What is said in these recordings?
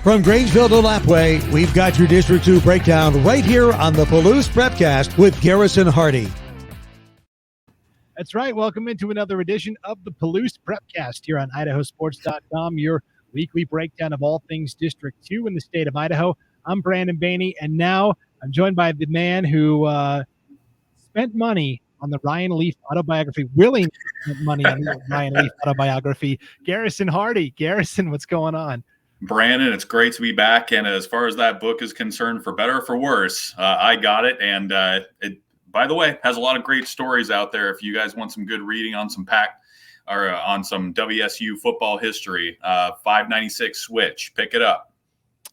From Grangeville to Lapway, we've got your District 2 breakdown right here on the Palouse Prepcast with Garrison Hardie. That's right. Welcome into another edition of the Palouse Prepcast here on IdahoSports.com, your weekly breakdown of all things District 2 in the state of Idaho. I'm Brandon Baney, and now I'm joined by the man who spent money on the Ryan Leaf autobiography, willing to spend money on the Ryan Leaf autobiography, Garrison Hardie. Garrison, what's going on? Brandon, it's great to be back. And as far as that book is concerned, for better or for worse, I got it. And it, by the way, has a lot of great stories out there. If you guys want some good reading on some on some WSU football history, 596 switch, pick it up.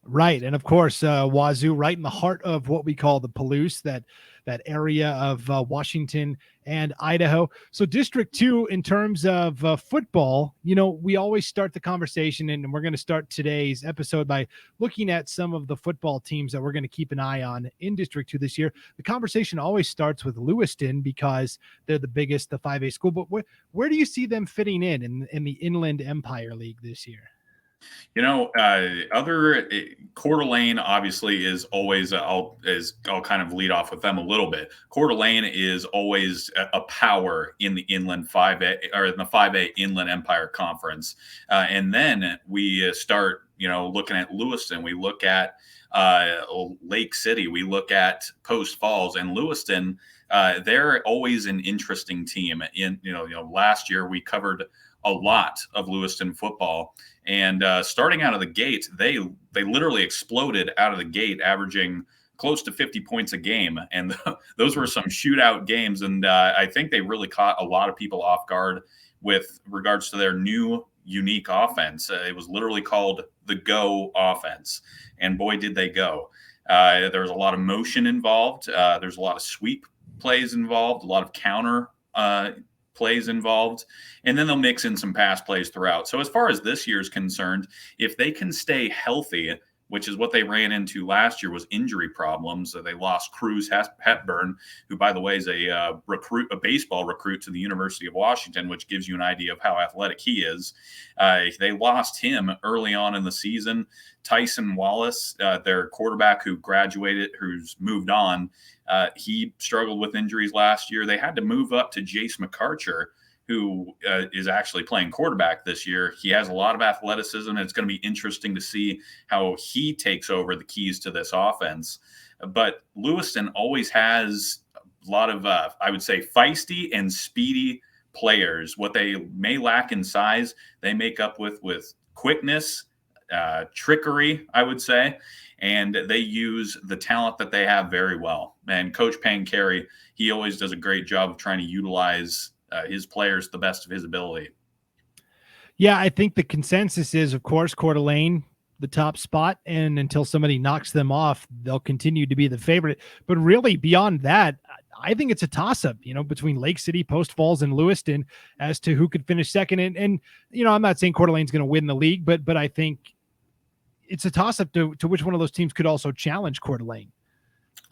Right. And of course, Wazoo, right in the heart of what we call the Palouse, that area of Washington and Idaho. So District 2, in terms of football, you know, we always start the conversation, and we're going to start today's episode by looking at some of the football teams that we're going to keep an eye on in District 2 this year. The conversation always starts with Lewiston because they're the biggest, the 5A school. But where do you see them fitting in the Inland Empire League this year? You know, Coeur d'Alene obviously is always, I'll kind of lead off with them a little bit. Coeur d'Alene is always a power in the Inland 5A, or in the 5A Inland Empire Conference. And then we start, looking at Lewiston. We look at Lake City. We look at Post Falls and Lewiston. They're always an interesting team. Last year we covered a lot of Lewiston football. And starting out of the gate, they literally exploded out of the gate, averaging close to 50 points a game. And those were some shootout games. And I think they really caught a lot of people off guard with regards to their new unique offense. It was literally called the Go offense. And boy, did they go. There's a lot of motion involved. There's a lot of sweep plays involved, a lot of counter plays involved, and then they'll mix in some pass plays throughout. So as far as this year is concerned, if they can stay healthy, which is what they ran into last year, was injury problems. They lost Cruz Hepburn, who, by the way, is a baseball recruit to the University of Washington, which gives you an idea of how athletic he is. They lost him early on in the season. Tyson Wallace, their quarterback who graduated, who's moved on, he struggled with injuries last year. They had to move up to Jace McArcher, who is actually playing quarterback this year. He has a lot of athleticism, and it's going to be interesting to see how he takes over the keys to this offense. But Lewiston always has a lot of, I would say, feisty and speedy players. What they may lack in size, they make up with quickness, trickery, I would say, and they use the talent that they have very well. And Coach Pancari, he always does a great job of trying to utilize his players the best of his ability. Yeah, I think the consensus is, of course, Coeur d'Alene, the top spot, and until somebody knocks them off, they'll continue to be the favorite. But really, beyond that, I think it's a toss-up, between Lake City, Post Falls, and Lewiston as to who could finish second. And I'm not saying Coeur d'Alene's going to win the league, but I think it's a toss-up to which one of those teams could also challenge Coeur d'Alene.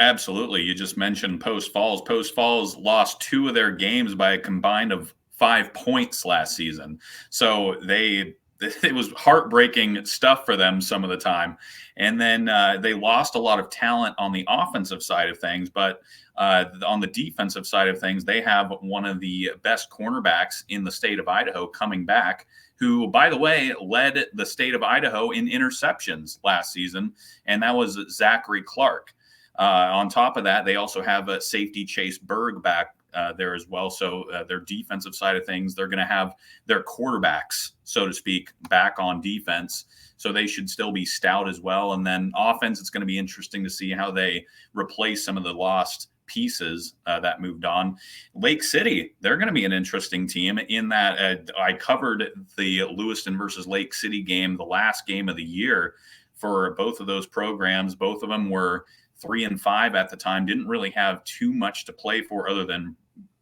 Absolutely. You just mentioned Post Falls. Post Falls lost 2 of their games by a combined of 5 points last season. So it was heartbreaking stuff for them some of the time. And then they lost a lot of talent on the offensive side of things. But on the defensive side of things, they have one of the best cornerbacks in the state of Idaho coming back, who, by the way, led the state of Idaho in interceptions last season. And that was Zachary Clark. On top of that, they also have a safety Chase Berg back there as well. So their defensive side of things, they're going to have their quarterbacks, so to speak, back on defense. So they should still be stout as well. And then offense, it's going to be interesting to see how they replace some of the lost pieces that moved on. Lake City, they're going to be an interesting team in that I covered the Lewiston versus Lake City game, the last game of the year for both of those programs. Both of them were 3-5 at the time, didn't really have too much to play for other than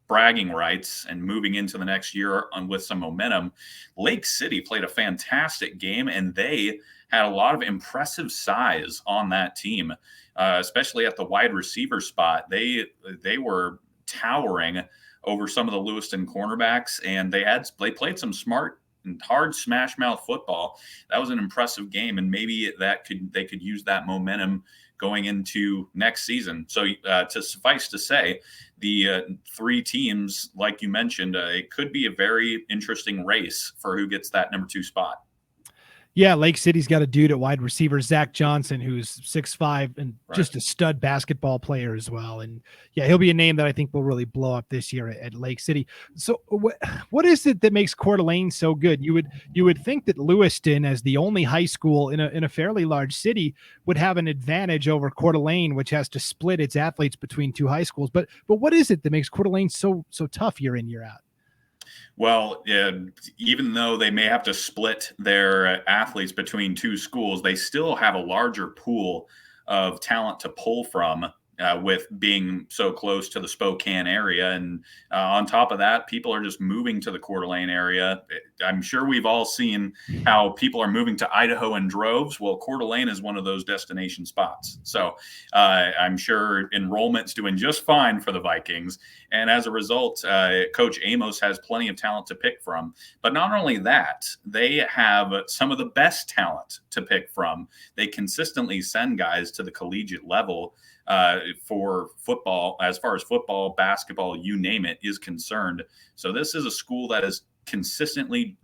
bragging rights and moving into the next year with some momentum. Lake City played a fantastic game, and they had a lot of impressive size on that team, especially at the wide receiver spot. They were towering over some of the Lewiston cornerbacks, and they played some smart hard smash mouth football. That was an impressive game, and maybe they could use that momentum going into next season. So to suffice to say, the three teams, like you mentioned, it could be a very interesting race for who gets that number 2 spot. Yeah, Lake City's got a dude at wide receiver, Zach Johnson, who's 6'5" and just a stud basketball player as well. And yeah, he'll be a name that I think will really blow up this year at Lake City. So what is it that makes Coeur d'Alene so good? You would think that Lewiston, as the only high school in a fairly large city, would have an advantage over Coeur d'Alene, which has to split its athletes between 2 high schools. But what is it that makes Coeur d'Alene so tough year in, year out? Well, even though they may have to split their athletes between 2 schools, they still have a larger pool of talent to pull from with being so close to the Spokane area. And on top of that, people are just moving to the Coeur d'Alene area. I'm sure we've all seen how people are moving to Idaho in droves. Well, Coeur d'Alene is one of those destination spots. So I'm sure enrollment's doing just fine for the Vikings. And as a result, Coach Amos has plenty of talent to pick from. But not only that, they have some of the best talent to pick from. They consistently send guys to the collegiate level for football, as far as football, basketball, you name it, is concerned. So this is a school that is consistently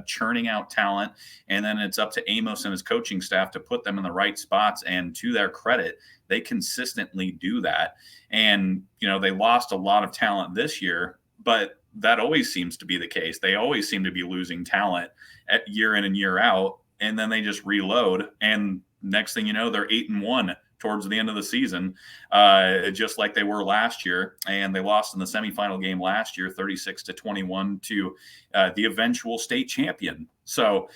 churning out talent, and then it's up to Amos and his coaching staff to put them in the right spots. And to their credit, they consistently do that. And, they lost a lot of talent this year, but that always seems to be the case. They always seem to be losing talent at year in and year out, and then they just reload. And next thing you know, they're 8-1 towards the end of the season, just like they were last year. And they lost in the semifinal game last year, 36-21 to the eventual state champion. So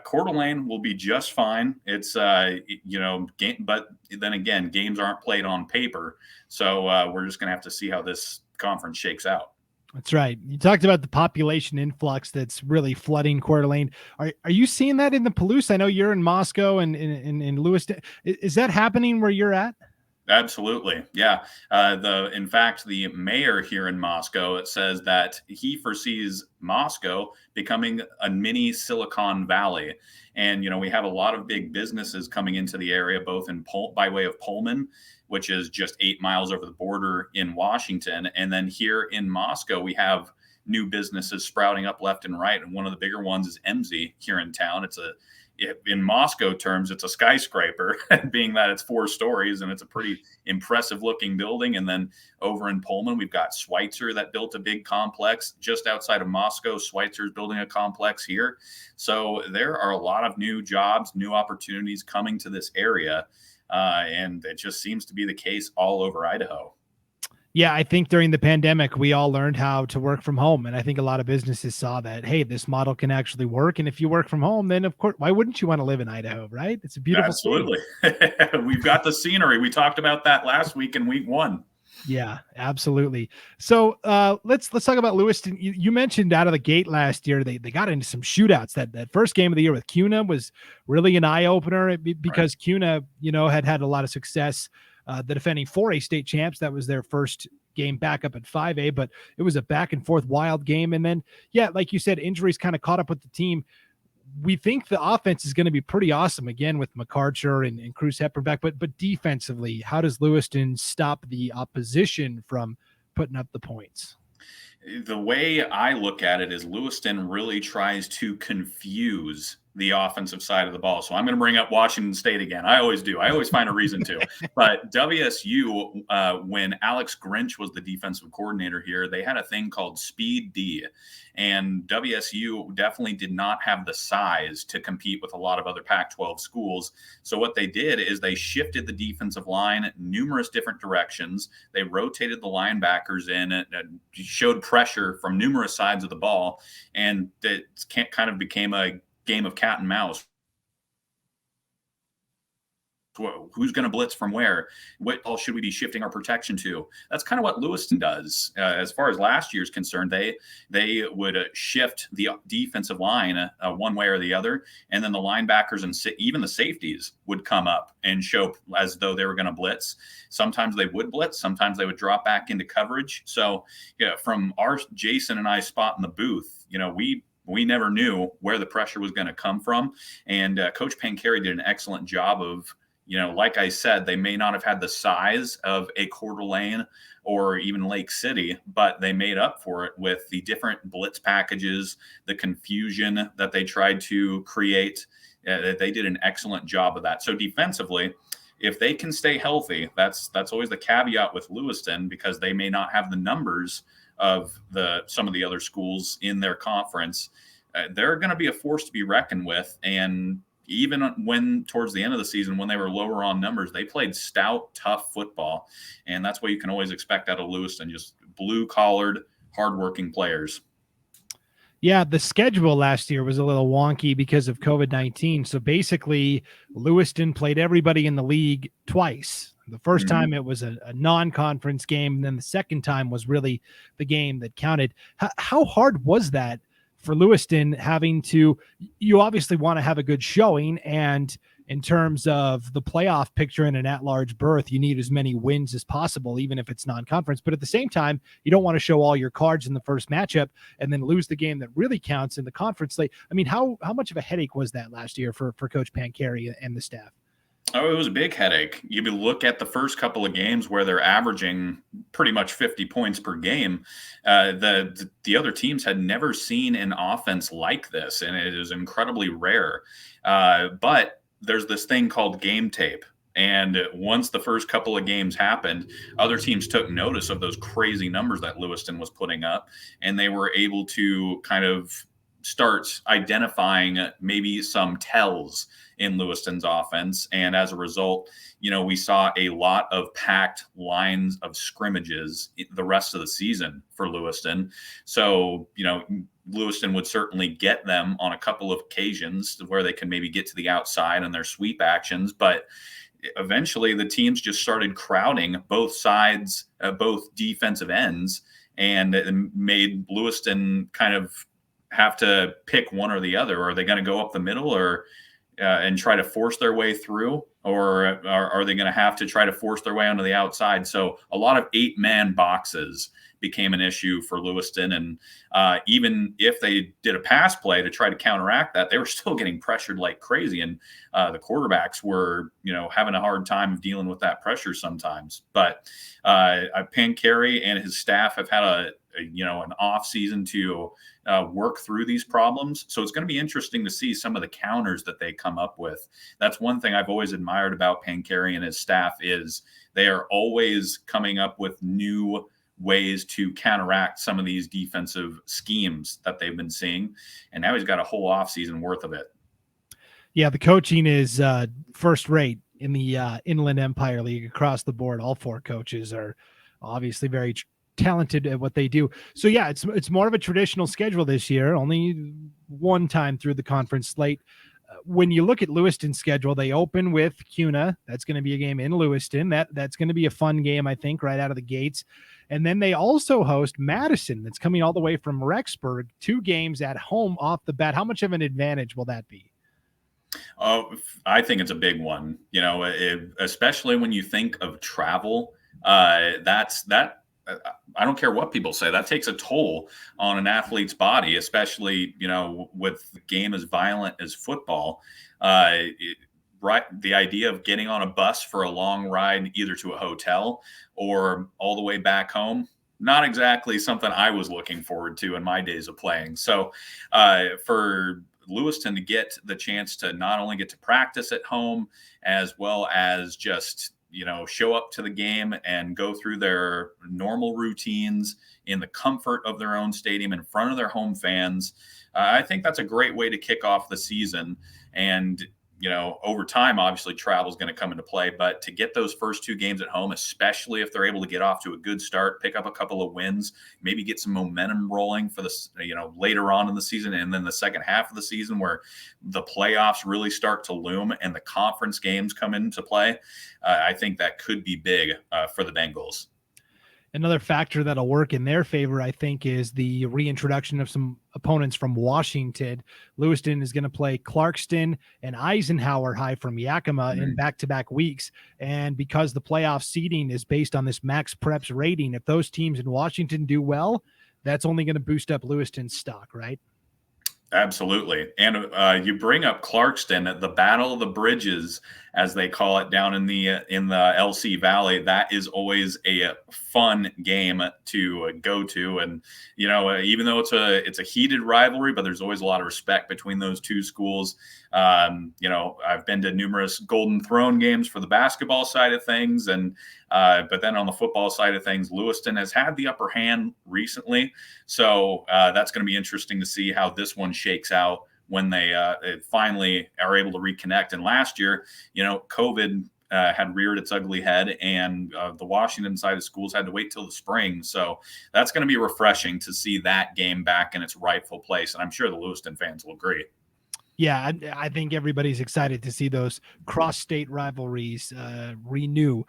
Coeur d'Alene will be just fine. It's, but then again, games aren't played on paper. So we're just going to have to see how this conference shakes out. That's right. You talked about the population influx that's really flooding Coeur d'Alene. Are you seeing that in the Palouse? I know you're in Moscow and in Lewiston. Is that happening where you're at? Absolutely. Yeah. In fact, the mayor here in Moscow, it says that he foresees Moscow becoming a mini Silicon Valley. And, we have a lot of big businesses coming into the area, both by way of Pullman, which is just 8 miles over the border in Washington. And then here in Moscow, we have new businesses sprouting up left and right. And one of the bigger ones is MZ here in town. In Moscow terms, it's a skyscraper, being that it's 4 stories, and it's a pretty impressive looking building. And then over in Pullman, we've got Schweitzer that built a big complex just outside of Moscow. Schweitzer's building a complex here. So there are a lot of new jobs, new opportunities coming to this area. And it just seems to be the case all over Idaho. Yeah, I think during the pandemic, we all learned how to work from home. And I think a lot of businesses saw that, hey, this model can actually work. And if you work from home, then of course, why wouldn't you want to live in Idaho, right? It's a beautiful Absolutely. We've got the scenery. We talked about that last week in week 1. Yeah, absolutely. So let's talk about Lewiston. You mentioned out of the gate last year, they got into some shootouts. That first game of the year with CUNA was really an eye opener because CUNA, had a lot of success. The defending 4A state champs, that was their first game back up at 5A, but it was a back and forth wild game. And then, yeah, like you said, injuries kind of caught up with the team. We think the offense is going to be pretty awesome again with McArcher and Cruz Hepburn back, but defensively, how does Lewiston stop the opposition from putting up the points? The way I look at it is Lewiston really tries to confuse the offensive side of the ball. So I'm going to bring up Washington State again. I always do. I always find a reason to. But WSU, when Alex Grinch was the defensive coordinator here, they had a thing called Speed D. And WSU definitely did not have the size to compete with a lot of other Pac-12 schools. So what they did is they shifted the defensive line numerous different directions. They rotated the linebackers in and showed pressure from numerous sides of the ball. And it kind of became a game of cat and mouse. Who's going to blitz from where? What ball should we be shifting our protection to? That's kind of what Lewiston does. As far as last year's concerned, they would shift the defensive line one way or the other, and then the linebackers and even the safeties would come up and show as though they were going to blitz. Sometimes they would blitz, sometimes they would drop back into coverage. So, from our Jason and I spot in the booth, we never knew where the pressure was going to come from. And Coach Pancari did an excellent job of, like I said, they may not have had the size of a Coeur d'Alene or even Lake City, but they made up for it with the different blitz packages, the confusion that they tried to create. They did an excellent job of that. So defensively, if they can stay healthy, that's always the caveat with Lewiston, because they may not have the numbers of some of the other schools in their conference. They're going to be a force to be reckoned with. And even when towards the end of the season, when they were lower on numbers, they played stout, tough football. And that's what you can always expect out of Lewiston, just blue-collared, hardworking players. Yeah, the schedule last year was a little wonky because of COVID-19. So basically, Lewiston played everybody in the league twice. The first time it was a non-conference game, and then the second time was really the game that counted. How hard was that for Lewiston, having to – you obviously want to have a good showing, and in terms of the playoff picture in an at-large berth, you need as many wins as possible, even if it's non-conference. But at the same time, you don't want to show all your cards in the first matchup and then lose the game that really counts in the conference slate. I mean, how much of a headache was that last year for Coach Pancari and the staff? Oh, it was a big headache. You look at the first couple of games where they're averaging pretty much 50 points per game. The other teams had never seen an offense like this, and it is incredibly rare. But there's this thing called game tape. And once the first couple of games happened, other teams took notice of those crazy numbers that Lewiston was putting up, and they were able to kind of start identifying maybe some tells in Lewiston's offense. And as a result, we saw a lot of packed lines of scrimmages the rest of the season for Lewiston. So, Lewiston would certainly get them on a couple of occasions where they can maybe get to the outside on their sweep actions. But eventually the teams just started crowding both sides, both defensive ends, and it made Lewiston kind of have to pick one or the other. Are they going to go up the middle or and try to force their way through, or are they going to have to try to force their way onto the outside? So a lot of 8-man boxes became an issue for Lewiston. And even if they did a pass play to try to counteract that, they were still getting pressured like crazy. And the quarterbacks were, having a hard time of dealing with that pressure sometimes. But Pancari and his staff have had an off season to work through these problems. So it's going to be interesting to see some of the counters that they come up with. That's one thing I've always admired about Pancari and his staff is they are always coming up with new ways to counteract some of these defensive schemes that they've been seeing. And now he's got a whole offseason worth of it. Yeah, the coaching is first rate in the Inland Empire League across the board. All 4 coaches are obviously very talented at what they do. So yeah, it's more of a traditional schedule this year, only one time through the conference slate. When you look at Lewiston's schedule, they open with CUNA. That's going to be a game in Lewiston. That's going to be a fun game, I think, right out of the gates. And then they also host Madison. That's coming all the way from Rexburg. 2 games at home off the bat. How much of an advantage will that be? Oh, I think it's a big one. Especially when you think of travel. I don't care what people say, that takes a toll on an athlete's body, especially, with the game as violent as football. The idea of getting on a bus for a long ride, either to a hotel or all the way back home, not exactly something I was looking forward to in my days of playing. So for Lewiston to get the chance to not only get to practice at home, as well as just show up to the game and go through their normal routines in the comfort of their own stadium in front of their home fans. I think that's a great way to kick off the season. And, over time, obviously travel is going to come into play, but to get those first 2 games at home, especially if they're able to get off to a good start, pick up a couple of wins, maybe get some momentum rolling for later on in the season. And then the second half of the season where the playoffs really start to loom and the conference games come into play. I think that could be big for the Bengals. Another factor that'll work in their favor, I think, is the reintroduction of some opponents from Washington. Lewiston is going to play Clarkston and Eisenhower High from Yakima in back-to-back weeks. And because the playoff seeding is based on this max preps rating, if those teams in Washington do well, that's only going to boost up Lewiston's stock, right? Absolutely. And you bring up Clarkston, the Battle of the Bridges, as they call it down in the LC Valley. That is always a fun game to go to. And even though it's a heated rivalry, but there's always a lot of respect between those two schools. I've been to numerous Golden Throne games for the basketball side of things, and but then on the football side of things, Lewiston has had the upper hand recently. So that's going to be interesting to see how this one shakes out when they finally are able to reconnect. And last year, COVID had reared its ugly head, and the Washington side of schools had to wait till the spring. So that's going to be refreshing to see that game back in its rightful place. And I'm sure the Lewiston fans will agree. Yeah, I think everybody's excited to see those cross-state rivalries renew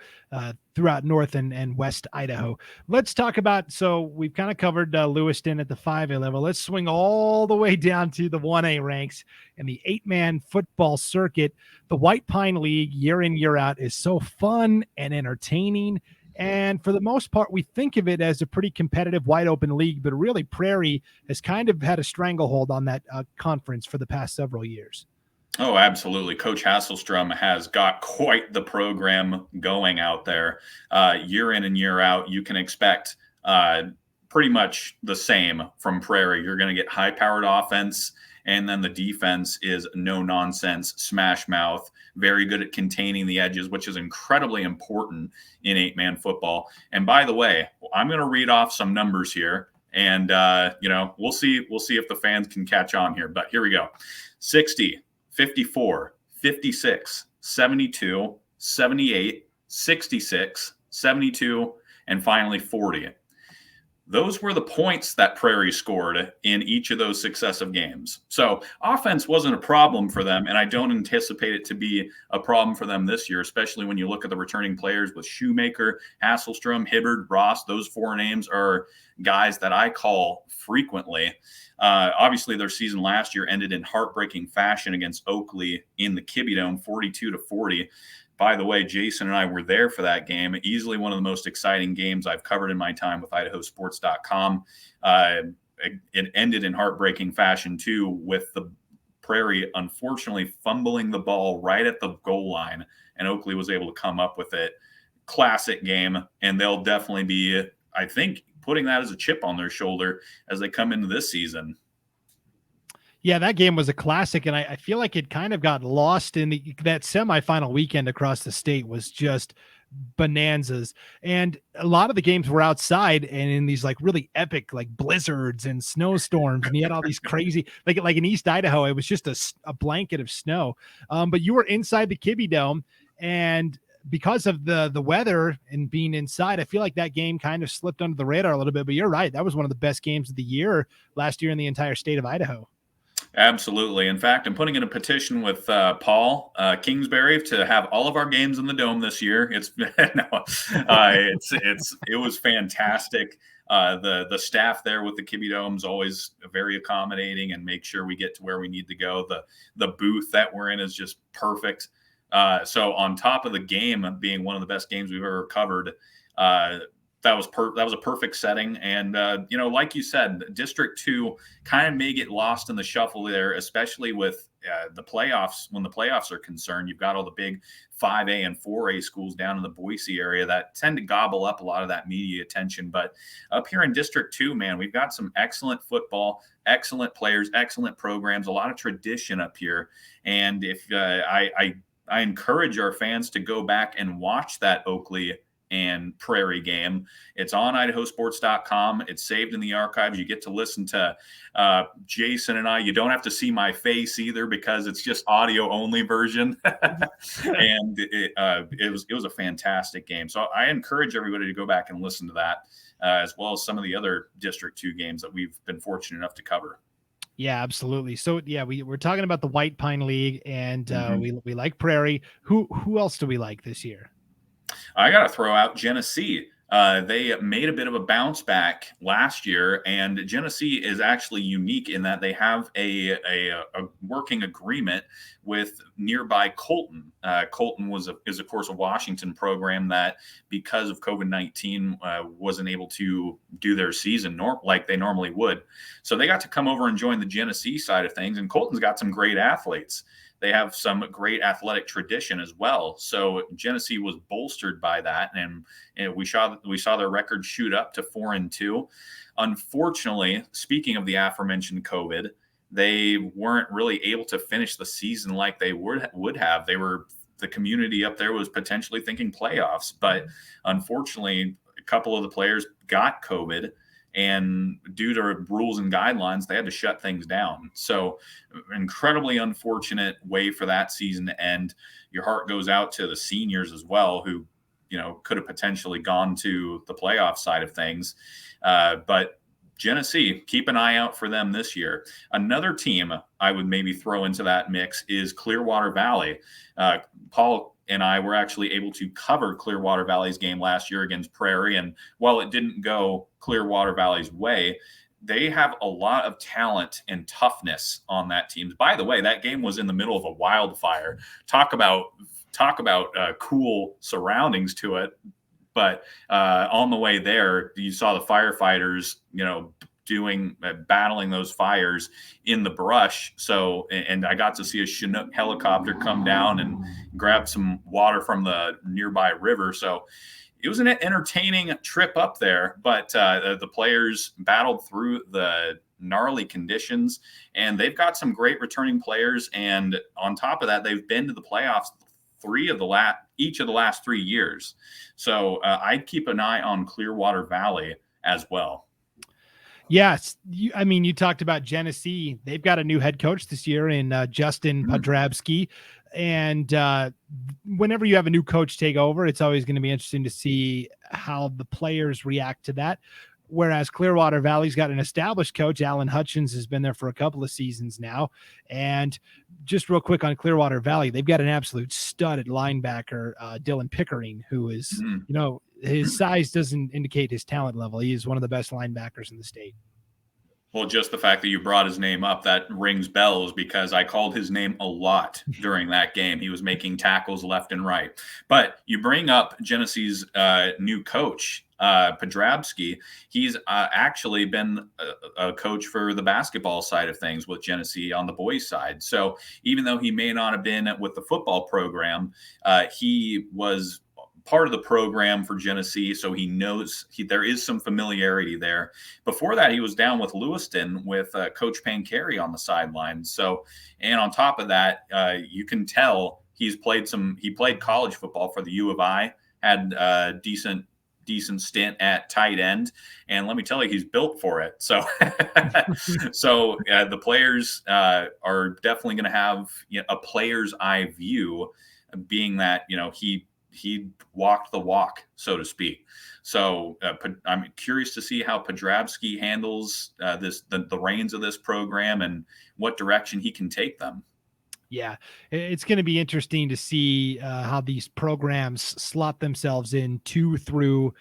throughout North and West Idaho. Let's talk about, so we've kind of covered Lewiston at the 5A level. Let's swing all the way down to the 1A ranks and the 8-man football circuit. The White Pine League, year in, year out, is so fun and entertaining. And for the most part, we think of it as a pretty competitive, wide open league, but really Prairie has kind of had a stranglehold on that conference for the past several years. Oh, absolutely. Coach Hasselstrom has got quite the program going out there. Year in and year out, you can expect pretty much the same from Prairie. You're going to get high-powered offense, and then the defense is no-nonsense, smash mouth, very good at containing the edges, which is incredibly important in 8-man football. And by the way, I'm going to read off some numbers here, and we'll see if the fans can catch on here. But here we go: 60, 54, 56, 72, 78, 66, 72, and finally 40. Those were the points that Prairie scored in each of those successive games. So offense wasn't a problem for them, and I don't anticipate it to be a problem for them this year, especially when you look at the returning players with Shoemaker, Hasselstrom, Hibbard, Ross. Those four names are guys that I call frequently. Obviously, their season last year ended in heartbreaking fashion against Oakley in the Kibbe Dome, 42-40. By the way, Jason and I were there for that game. Easily one of the most exciting games I've covered in my time with IdahoSports.com. It ended in heartbreaking fashion, too, with the Prairie unfortunately fumbling the ball right at the goal line, and Oakley was able to come up with it. Classic game, and they'll definitely be, I think, putting that as a chip on their shoulder as they come into this season. Yeah, that game was a classic, and I feel like it kind of got lost in that semifinal weekend across the state was just bonanzas. And a lot of the games were outside and in these like really epic like blizzards and snowstorms, and you had all these crazy like in East Idaho, it was just a blanket of snow. But you were inside the Kibbe Dome, and because of the weather and being inside, I feel like that game kind of slipped under the radar a little bit. But you're right, that was one of the best games of the year last year in the entire state of Idaho. Absolutely. In fact, I'm putting in a petition with Paul Kingsbury to have all of our games in the Dome this year. It was fantastic. The staff there with the Kibbe Dome is always very accommodating and make sure we get to where we need to go. The booth that we're in is just perfect. So on top of the game being one of the best games we've ever covered, that was a perfect setting. And, like you said, District 2 kind of may get lost in the shuffle there, especially with the playoffs. When the playoffs are concerned, you've got all the big 5A and 4A schools down in the Boise area that tend to gobble up a lot of that media attention. But up here in District 2, man, we've got some excellent football, excellent players, excellent programs, a lot of tradition up here. And if I encourage our fans to go back and watch that Oakley and Prairie game. It's on IdahoSports.com. It's saved in the archives. You get to listen to Jason and I. You don't have to see my face either because it's just audio only version. And it was a fantastic game. So I encourage everybody to go back and listen to that, as well as some of the other District 2 games that we've been fortunate enough to cover. Yeah, absolutely. So yeah, we're talking about the White Pine League, and we like Prairie. Who else do we like this year? I got to throw out Genesee. They made a bit of a bounce back last year, and Genesee is actually unique in that they have a working agreement with nearby Colton. Colton is of course a Washington program that, because of COVID-19, wasn't able to do their season like they normally would. So they got to come over and join the Genesee side of things, and Colton's got some great athletes. They have some great athletic tradition as well. So Genesee was bolstered by that, and we saw their record shoot up to 4-2. Unfortunately, speaking of the aforementioned COVID, they weren't really able to finish the season like they would have. The community up there was potentially thinking playoffs, but unfortunately, a couple of the players got COVID. And due to rules and guidelines, they had to shut things down. So incredibly unfortunate way for that season to end. Your heart goes out to the seniors as well, who, could have potentially gone to the playoff side of things. But Genesee, keep an eye out for them this year. Another team I would maybe throw into that mix is Clearwater Valley. Paul and I were actually able to cover Clearwater Valley's game last year against Prairie. And while it didn't go Clearwater Valley's way, they have a lot of talent and toughness on that team. By the way, that game was in the middle of a wildfire. Talk about cool surroundings to it. But on the way there, you saw the firefighters, battling those fires in the brush. So, and I got to see a Chinook helicopter come down and grab some water from the nearby river. So it was an entertaining trip up there, but the players battled through the gnarly conditions, and they've got some great returning players. And on top of that, they've been to the playoffs each of the last 3 years. So I'd keep an eye on Clearwater Valley as well. Yes. You talked about Genesee. They've got a new head coach this year in Justin Podrabski. And whenever you have a new coach take over, it's always going to be interesting to see how the players react to that. Whereas Clearwater Valley's got an established coach. Alan Hutchins has been there for a couple of seasons now. And just real quick on Clearwater Valley, they've got an absolute stud at linebacker, Dylan Pickering, who is, his size doesn't indicate his talent level. He is one of the best linebackers in the state. Well, just the fact that you brought his name up, that rings bells, because I called his name a lot during that game. He was making tackles left and right. But you bring up Genesee's new coach, Podrabski. He's actually been a coach for the basketball side of things with Genesee on the boys' side. So even though he may not have been with the football program, he was part of the program for Genesee, so he knows there is some familiarity there. Before that, he was down with Lewiston with Coach Pancari on the sidelines. So, and on top of that, you can tell he played college football for the U of I, had a decent stint at tight end, and let me tell you, he's built for it. So, the players are definitely going to have a player's eye view, being that he walked the walk, so to speak. So I'm curious to see how Podrabski handles the reins of this program and what direction he can take them. Yeah, it's going to be interesting to see how these programs slot themselves in 2 through,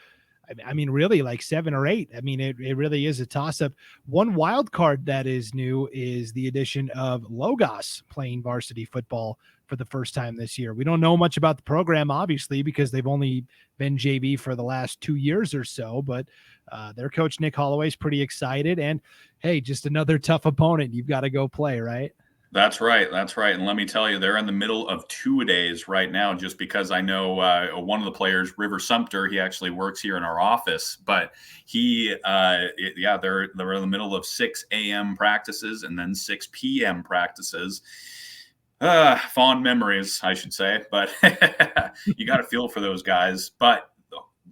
really like 7 or 8. It really is a toss-up. One wild card that is new is the addition of Logos playing varsity football for the first time this year. We don't know much about the program, obviously, because they've only been JV for the last 2 years or so, but their coach, Nick Holloway, is pretty excited. And hey, just another tough opponent you've got to go play, right? That's right. And let me tell you, they're in the middle of 2-a-days right now, just because I know one of the players, River Sumter, he actually works here in our office, but they're in the middle of 6 a.m. practices and then 6 p.m. practices. Fond memories, I should say, but you got to feel for those guys. But,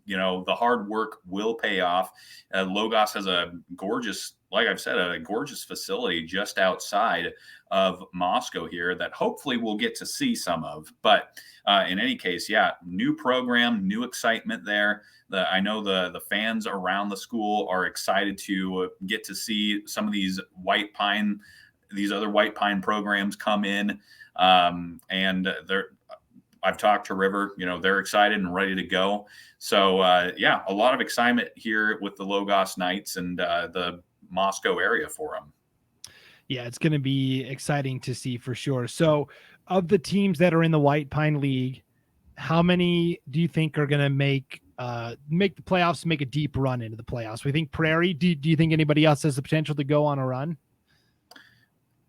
the hard work will pay off. Logos has a gorgeous facility just outside of Moscow here that hopefully we'll get to see some of. But in any case, new program, new excitement there. I know the fans around the school are excited to get to see some of these other White Pine programs come in. And I've talked to River. They're excited and ready to go. So yeah, a lot of excitement here with the Logos Knights and the Moscow area for them. Yeah, it's going to be exciting to see for sure. So, of the teams that are in the White Pine League, how many do you think are going to make the playoffs, make a deep run into the playoffs? We think Prairie. Do you think anybody else has the potential to go on a run?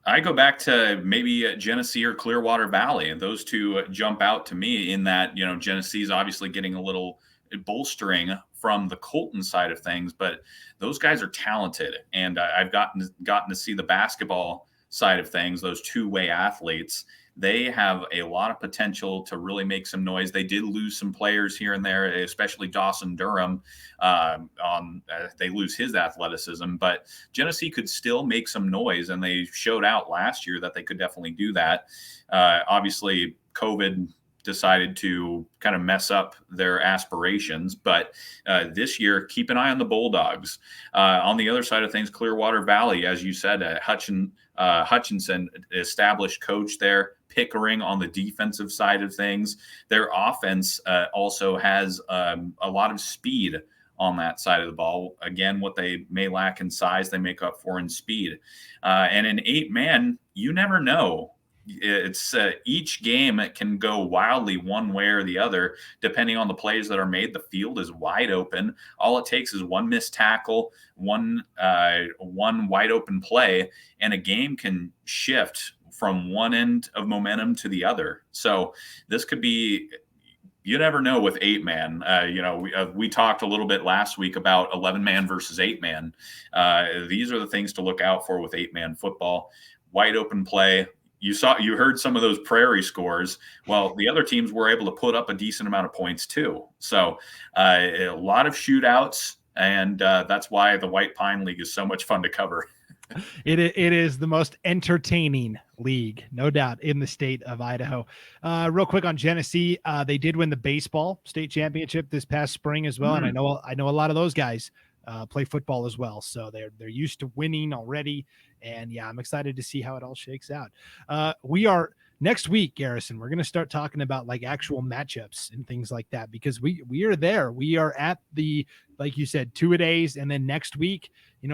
I go back to maybe Genesee or Clearwater Valley, and those two jump out to me in that, Genesee is obviously getting a little bolstering from the Colton side of things, but those guys are talented. And I've gotten to see the basketball side of things, those two-way athletes. They have a lot of potential to really make some noise. They did lose some players here and there, especially Dawson Durham. They lose his athleticism, but Genesee could still make some noise, and they showed out last year that they could definitely do that. Obviously, COVID decided to kind of mess up their aspirations, but this year, keep an eye on the Bulldogs. On the other side of things, Clearwater Valley, as you said, Hutchinson, established coach there. Pickering on the defensive side of things. Their offense also has a lot of speed on that side of the ball. Again, what they may lack in size, they make up for in speed. And in 8-man, you never know. It's each game can go wildly one way or the other, depending on the plays that are made. The field is wide open. All it takes is one missed tackle, one wide open play, and a game can shift from one end of momentum to the other. So this could be, you never know with 8-man. We talked a little bit last week about 11-man versus 8-man. These are the things to look out for with 8-man football. Wide open play. You heard some of those Prairie scores. Well, the other teams were able to put up a decent amount of points too. So a lot of shootouts, and that's why the White Pine League is so much fun to cover. It is the most entertaining league, no doubt, in the state of Idaho. Real quick on Genesee, they did win the baseball state championship this past spring as well, and I know a lot of those guys play football as well, so they're used to winning already. And yeah, I'm excited to see how it all shakes out. We are next week, Garrison. We're going to start talking about like actual matchups and things like that, because we are there. We are at the, like you said, 2-a-days, and then next week,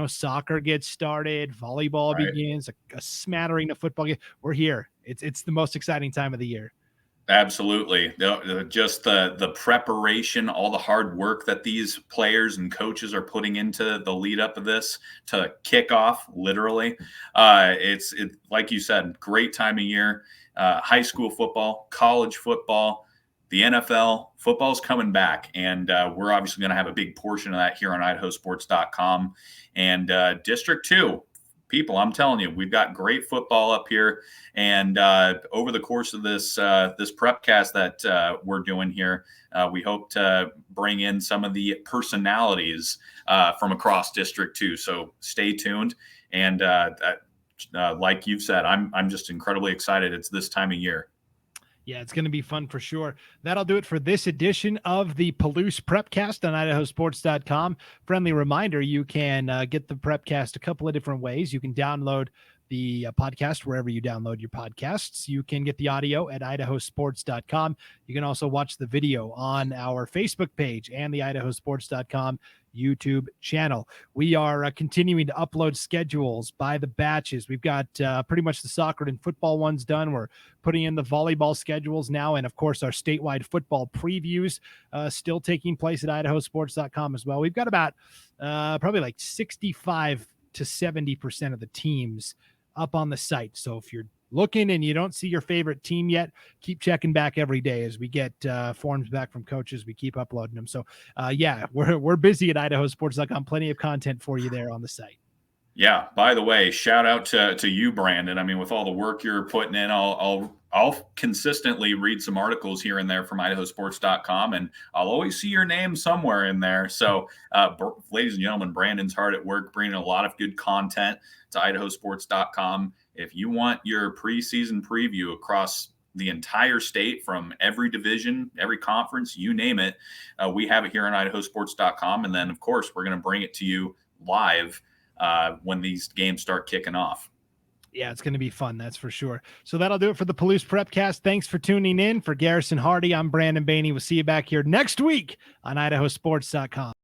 soccer gets started, volleyball begins, a smattering of football. We're here. It's the most exciting time of the year. Absolutely. Just the preparation, all the hard work that these players and coaches are putting into the lead up of this to kick off, literally. It's like you said, great time of year. High school football, college football, the NFL, football's coming back. And we're obviously going to have a big portion of that here on IdahoSports.com. And District 2. People, I'm telling you, we've got great football up here, and over the course of this Prepcast that we're doing here, we hope to bring in some of the personalities from across District 2. So stay tuned, and like you've said, I'm just incredibly excited. It's this time of year. Yeah, it's going to be fun for sure. That'll do it for this edition of the Palouse Prepcast on IdahoSports.com. Friendly reminder, you can get the Prepcast a couple of different ways. You can download the podcast wherever you download your podcasts. You can get the audio at IdahoSports.com. You can also watch the video on our Facebook page and the IdahoSports.com YouTube channel. We are continuing to upload schedules by the batches. We've got pretty much the soccer and football ones done. We're putting in the volleyball schedules now, and of course our statewide football previews still taking place at IdahoSports.com as well. We've got about probably like 65 to 70% of the teams up on the site. So if you're looking and you don't see your favorite team yet, keep checking back every day as we get forms back from coaches. We keep uploading them. So yeah, we're busy at IdahoSports.com. Plenty of content for you there on the site. Yeah. By the way, shout out to you, Brandon. I mean, with all the work you're putting in, I'll consistently read some articles here and there from IdahoSports.com, and I'll always see your name somewhere in there. So, ladies and gentlemen, Brandon's hard at work bringing a lot of good content to IdahoSports.com. If you want your preseason preview across the entire state, from every division, every conference, you name it, we have it here on IdahoSports.com. And then, of course, we're going to bring it to you live when these games start kicking off. Yeah, it's going to be fun. That's for sure. So that'll do it for the Palouse Prepcast. Thanks for tuning in. For Garrison Hardie, I'm Brandon Baney. We'll see you back here next week on IdahoSports.com.